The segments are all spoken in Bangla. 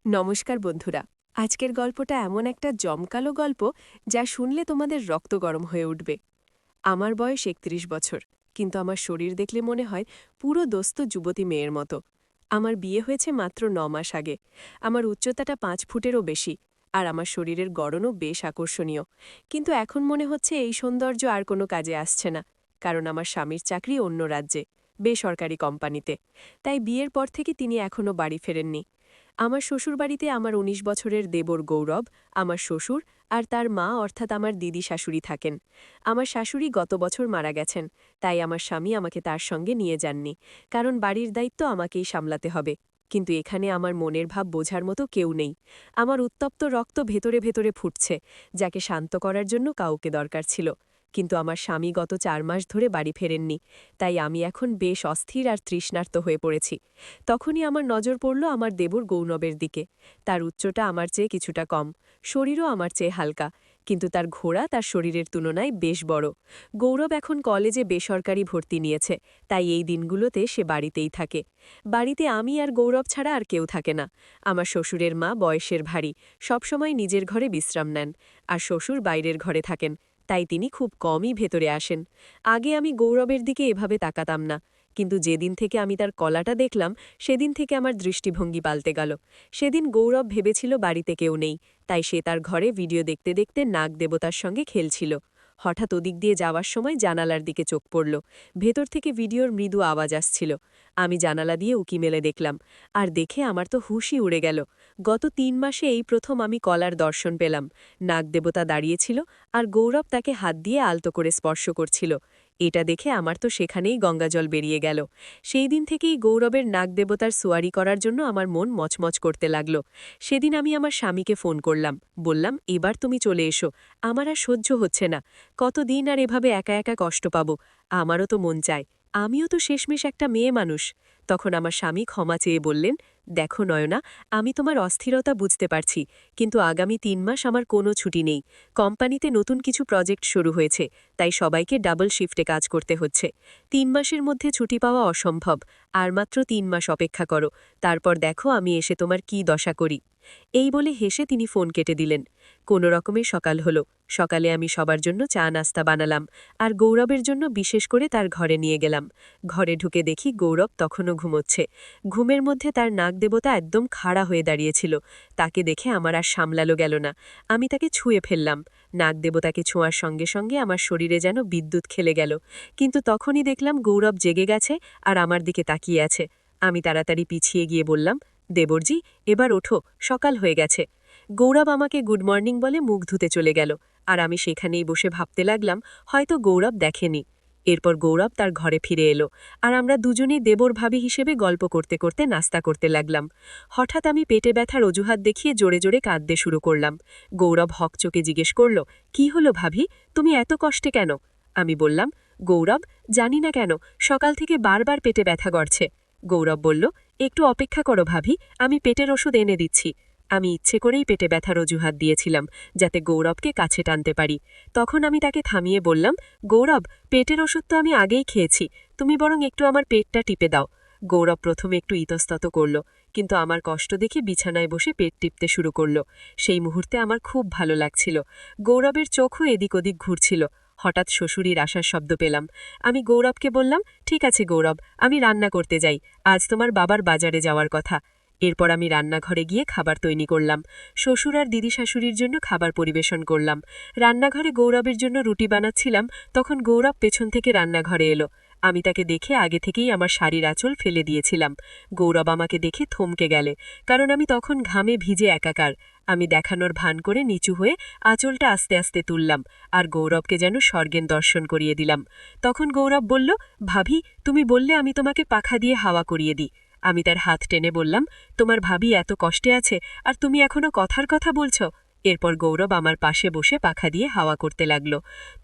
নমস্কার বন্ধুরা। আজকের গল্পটা এমন একটা জমকালো গল্প যা শুনলে তোমাদের রক্ত গরম হয়ে উঠবে। আমার বয়স ৩১ বছর, কিন্তু আমার শরীর দেখলে মনে হয় পুরো দোস্ত যুবতী মেয়ের মতো। আমার বিয়ে হয়েছে মাত্র ৯ মাস আগে। আমার উচ্চতাটা ৫ ফুটেরও বেশি, আর আমার শরীরের গড়নও বেশ আকর্ষণীয়। কিন্তু এখন মনে হচ্ছে এই সৌন্দর্য আর কোনো কাজে আসছে না, কারণ আমার স্বামীর চাকরি অন্য রাজ্যে, বেসরকারি কোম্পানিতে। তাই বিয়ের পর থেকে তিনি এখনও বাড়ি ফেরেননি। আমার শ্বশুরবাড়িতে আমার ১৯ বছরের দেবর গৌরব, আমার শ্বশুর আর তার মা অর্থাৎ আমার দিদি শাশুড়ি থাকেন। আমার শাশুড়ি গত বছর মারা গেছেন, তাই আমার স্বামী আমাকে তার সঙ্গে নিয়ে যাননি, কারণ বাড়ির দায়িত্ব আমাকেই সামলাতে হবে। কিন্তু এখানে আমার মনের ভাব বোঝার মতো কেউ নেই। আমার উত্তপ্ত রক্ত ভেতরে ভেতরে ফুটছে, যাকে শান্ত করার জন্য কাউকে দরকার ছিল। কিন্তু আমার স্বামী গত ৪ মাস ধরে বাড়ি ফেরেননি, তাই আমি এখন বেশ অস্থির আর তৃষ্ণার্ত হয়ে পড়েছি। তখনই আমার নজর পড়ল আমার দেবর গৌরবের দিকে। তার উচ্চটা আমার চেয়ে কিছুটা কম, শরীরও আমার চেয়ে হালকা, কিন্তু তার ঘোড়া তার শরীরের তুলনায় বেশ বড়। গৌরব এখন কলেজে বেসরকারি ভর্তি নিয়েছে, তাই এই দিনগুলোতে সে বাড়িতেই থাকে। বাড়িতে আমি আর গৌরব ছাড়া আর কেউ থাকে না। আমার শ্বশুরের মা বয়সের ভারী, সবসময় নিজের ঘরে বিশ্রাম নেন, আর শ্বশুর বাইরের ঘরে থাকেন, তাই তিনি খুব কমই ভেতরে আসেন। আগে আমি গৌরবের দিকে এভাবে তাকাতাম না, কিন্তু যেদিন থেকে আমি তার কলাটা দেখলাম, সেদিন থেকে আমার দৃষ্টিভঙ্গি পাল্টে গেল। সেদিন গৌরব ভেবেছিল বাড়িতে কেউ নেই, তাই সে তার ঘরে ভিডিও দেখতে দেখতে নাগ দেবতার সঙ্গে খেলছিল। হঠাৎ ওদিক দিয়ে যাওয়ার সময় জানালার দিকে চোখ পড়ল। ভেতর থেকে ভিডিওর মৃদু আওয়াজ আসছিল। আমি জানালা দিয়ে উকি মেলে দেখলাম, আর দেখে আমার তো হুশই উড়ে গেল। গত ৩ মাসে এই প্রথম আমি কলার দর্শন পেলাম। নাগ দেবতা দাঁড়িয়েছিল, আর গৌরব তাকে হাত দিয়ে আলতো করে স্পর্শ করছিল। এটা দেখে আমার তো সেখানেই গঙ্গাজল বেরিয়ে গেল। সেই দিন থেকেই গৌরবের নাগদেবতার সোয়ারি করার জন্য আমার মন মচমচ করতে লাগল। সেদিন আমি আমার স্বামীকে ফোন করলাম, বললাম, এবার তুমি চলে এসো, আমার আর সহ্য হচ্ছে না। কতদিন আর এভাবে একা একা কষ্ট পাব? আমারও তো মন চায়, আমিও তো শেষমেশ একটা মেয়ে মানুষ। তখন আমার স্বামী ক্ষমা চেয়ে বললেন, দেখো নয়না, আমি তোমার অস্থিরতা বুঝতে পারছি, কিন্তু আগামী ৩ মাস আমার কোনো ছুটি নেই। কোম্পানিতে নতুন কিছু প্রজেক্ট শুরু হয়েছে, তাই সবাইকে ডাবল শিফটে কাজ করতে হচ্ছে। ৩ মাসের মধ্যে ছুটি পাওয়া অসম্ভব। আর মাত্র ৩ মাস অপেক্ষা করো, তারপর দেখো আমি এসে তোমার কি দশা করি। এই বলে হেসে তিনি ফোন কেটে দিলেন। কোনো রকমে সকাল হলো। সকালে আমি সবার জন্য চা নাস্তা বানালাম, আর গৌরবের জন্য বিশেষ করে তার ঘরে নিয়ে গেলাম। ঘরে ঢুকে দেখি গৌরব তখনও ঘুমোচ্ছে। ঘুমের মধ্যে তার নাগদেবতা একদম খাড়া হয়ে দাঁড়িয়েছিল। তাকে দেখে আমার আর সামলালো গেল না। আমি তাকে ছুঁয়ে ফেললাম। নাগদেবতাকে ছোঁয়ার সঙ্গে সঙ্গে আমার শরীরে যেন বিদ্যুৎ খেলে গেল। কিন্তু তখনই দেখলাম গৌরব জেগে গেছে আর আমার দিকে তাকিয়ে আছে। আমি তাড়াতাড়ি পিছিয়ে গিয়ে বললাম, দেবরজি, এবার ওঠো, সকাল হয়ে গেছে। গৌরব আমাকে গুড মর্নিং বলে মুখ ধুতে চলে গেল, আর আমি সেখানেই বসে ভাবতে লাগলাম, হয়তো গৌরব দেখেনি। এরপর গৌরব তার ঘরে ফিরে এলো, আর আমরা দুজনেই দেবর ভাবি হিসেবে গল্প করতে করতে নাস্তা করতে লাগলাম। হঠাৎ আমি পেটে ব্যথার অজুহাত দেখিয়ে জোরে জোরে কাঁদতে শুরু করলাম। গৌরব হকচকে জিজ্ঞেস করল, কি হলো ভাবি, তুমি এত কষ্টে কেন? আমি বললাম, গৌরব, জানি না কেন সকাল থেকে বারবার পেটে ব্যথা করছে। গৌরব বলল, একটু অপেক্ষা করো ভাবি, আমি পেটের ওষুধ এনে দিচ্ছি। আমি ইচ্ছে করেই পেটে ব্যথার অজুহাত দিয়েছিলাম, যাতে গৌরবকে কাছে টানতে পারি। তখন আমি তাকে থামিয়ে বললাম, গৌরব, পেটের ওষুধ তো আমি আগেই খেয়েছি, তুমি বরং একটু আমার পেটটা টিপে দাও। গৌরব প্রথমে একটু ইতস্তত করল, কিন্তু আমার কষ্ট দেখে বিছানায় বসে পেট টিপতে শুরু করল। সেই মুহূর্তে আমার খুব ভালো লাগছিল। গৌরবের চোখও এদিক ওদিক ঘুরছিল। হঠাৎ শ্বশুরির আসার শব্দ পেলাম। আমি গৌরবকে বললাম, ঠিক আছে গৌরব, আমি রান্না করতে যাই, আজ তোমার বাবার বাজারে যাওয়ার কথা। এরপর আমি রান্নাঘরে গিয়ে খাবার তৈরি করলাম। শ্বশুর আর দিদি শাশুড়ির জন্য খাবার পরিবেশন করলাম। রান্নাঘরে গৌরবের জন্য রুটি বানাচ্ছিলাম, তখন গৌরব পেছন থেকে রান্নাঘরে এলো। আমি তাকে দেখে আগে থেকেই আমার শাড়ির আঁচল ফেলে দিয়েছিলাম। গৌরব আমাকে দেখে থমকে গেলে, কারণ আমি তখন ঘামে ভিজে একাকার। আমি দেখানোর ভান করে নিচু হয়ে আঁচলটা আস্তে আস্তে তুললাম, আর গৌরবকে যেন স্বর্গের দর্শন করিয়ে দিলাম। তখন গৌরব বলল, ভাবি, তুমি বললে আমি তোমাকে পাখা দিয়ে হাওয়া করিয়ে দিই। আমি তার হাত টেনে বললাম, তোমার ভাবি এত কষ্টে আছে, আর তুমি এখনো কথার কথা বলছ? এরপর গৌরব আমার পাশে বসে পাখা দিয়ে হাওয়া করতে লাগল।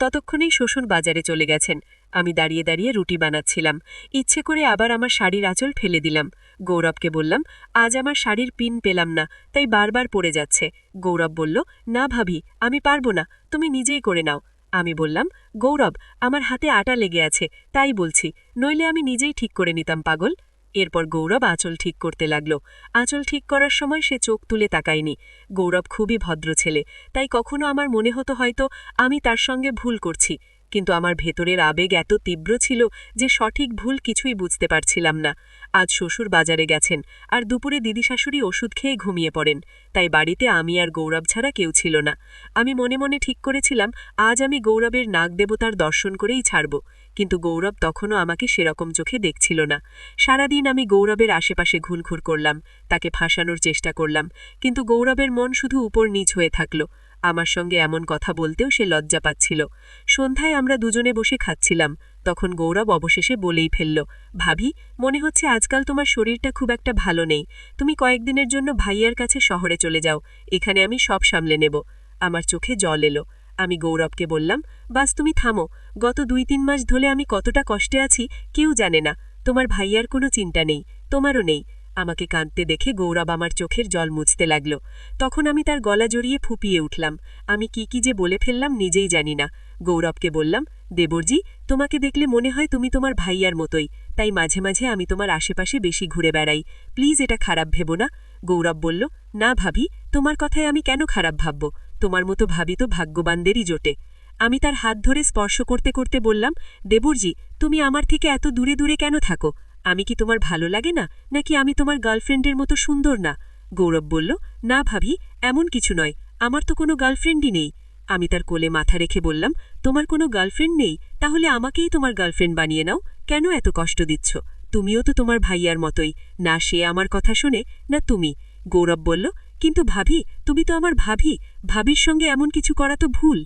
ততক্ষণেই শ্বশুর বাজারে চলে গেছেন। আমি দাঁড়িয়ে দাঁড়িয়ে রুটি বানাচ্ছিলাম। ইচ্ছে করে আবার আমার শাড়ির আঁচল ফেলে দিলাম। গৌরবকে বললাম, আজ আমার শাড়ির পিন পেলাম না, তাই বারবার পড়ে যাচ্ছে। গৌরব বলল, না ভাবি, আমি পারবো না, তুমি নিজেই করে নাও। আমি বললাম, গৌরব, আমার হাতে আটা লেগে আছে, তাই বলছি, নইলে আমি নিজেই ঠিক করে নিতাম পাগল। এরপর গৌরব আঁচল ঠিক করতে লাগল। আঁচল ঠিক করার সময় সে চোখ তুলে তাকায়নি। গৌরব খুবই ভদ্র ছেলে, তাই কখনো আমার মনে হতো হয়তো আমি তার সঙ্গে ভুল করছি, কিন্তু আমার ভেতরের আবেগ এত তীব্র ছিল যে সঠিক ভুল কিছুই বুঝতে পারছিলাম না। আজ শ্বশুর বাজারে গেছেন, আর দুপুরে দিদি শাশুড়ি ওষুধ খেয়ে ঘুমিয়ে পড়েন, তাই বাড়িতে আমি আর গৌরব ছাড়া কেউ ছিল না। আমি মনে মনে ঠিক করেছিলাম আজ আমি গৌরবের নাগদেবতার দর্শন করেই ছাড়ব, কিন্তু গৌরব তখনও আমাকে সেরকম চোখে দেখছিল না। সারাদিন আমি গৌরবের আশেপাশে ঘুরঘুর করলাম, তাকে ফাঁসানোর চেষ্টা করলাম, কিন্তু গৌরবের মন শুধু উপর নিচ হয়ে থাকল। আমার সঙ্গে এমন কথা বলতেও সে লজ্জা পাচ্ছিল। সন্ধ্যায় আমরা দুজনে বসে খাচ্ছিলাম, তখন গৌরব অবশেষে বলেই ফেলল, ভাবি, মনে হচ্ছে আজকাল তোমার শরীরটা খুব একটা ভালো নেই। তুমি কয়েকদিনের জন্য ভাইয়ার কাছে শহরে চলে যাও, এখানে আমি সব সামলে নেব। আমার চোখে জল এলো। আমি গৌরবকে বললাম, বাস তুমি থামো, গত 2-3 মাস ধরে আমি কতটা কষ্টে আছি কেউ জানে না। তোমার ভাইয়ার কোনো চিন্তা নেই, তোমারও নেই। আমাকে কাঁদতে দেখে গৌরব আমার চোখের জল মুছতে লাগল। তখন আমি তার গলা জড়িয়ে ফুপিয়ে উঠলাম। আমি কি যে বলে ফেললাম নিজেই জানি না। গৌরবকে বললাম, দেবরজি, তোমাকে দেখলে মনে হয় তুমি তোমার ভাইয়ার মতোই, তাই মাঝে মাঝে আমি তোমার আশেপাশে বেশি ঘুরে বেড়াই, প্লিজ এটা খারাপ ভেবো না। গৌরব বলল, না ভাবি, তোমার কথায় আমি কেন খারাপ ভাবব, তোমার মতো ভাবি তো ভাগ্যবানদেরই জোটে। আমি তার হাত ধরে স্পর্শ করতে করতে বললাম, দেবরজি, তুমি আমার থেকে এত দূরে দূরে কেন থাকো? আমি কি তোমার ভালো লাগে না, নাকি আমি তোমার গার্লফ্রেন্ডের মতো সুন্দর না? গৌরব বলল, না ভাবি, এমন কিছু নয়, আমার তো কোনো গার্লফ্রেন্ডই নেই। আমি তার কোলে মাথা রেখে বললাম, তোমার কোনো গার্লফ্রেন্ড নেই, তাহলে আমাকেই তোমার গার্লফ্রেন্ড বানিয়ে নাও, কেন এত কষ্ট দিচ্ছ? তুমিও তো তোমার ভাইয়ার মতোই, না সে আমার কথা শোনে না তুমি। গৌরব বলল, কিন্তু ভাবি, তুমি তো আমার ভাবি, ভাবির সঙ্গে এমন কিছু করা তো ভুল।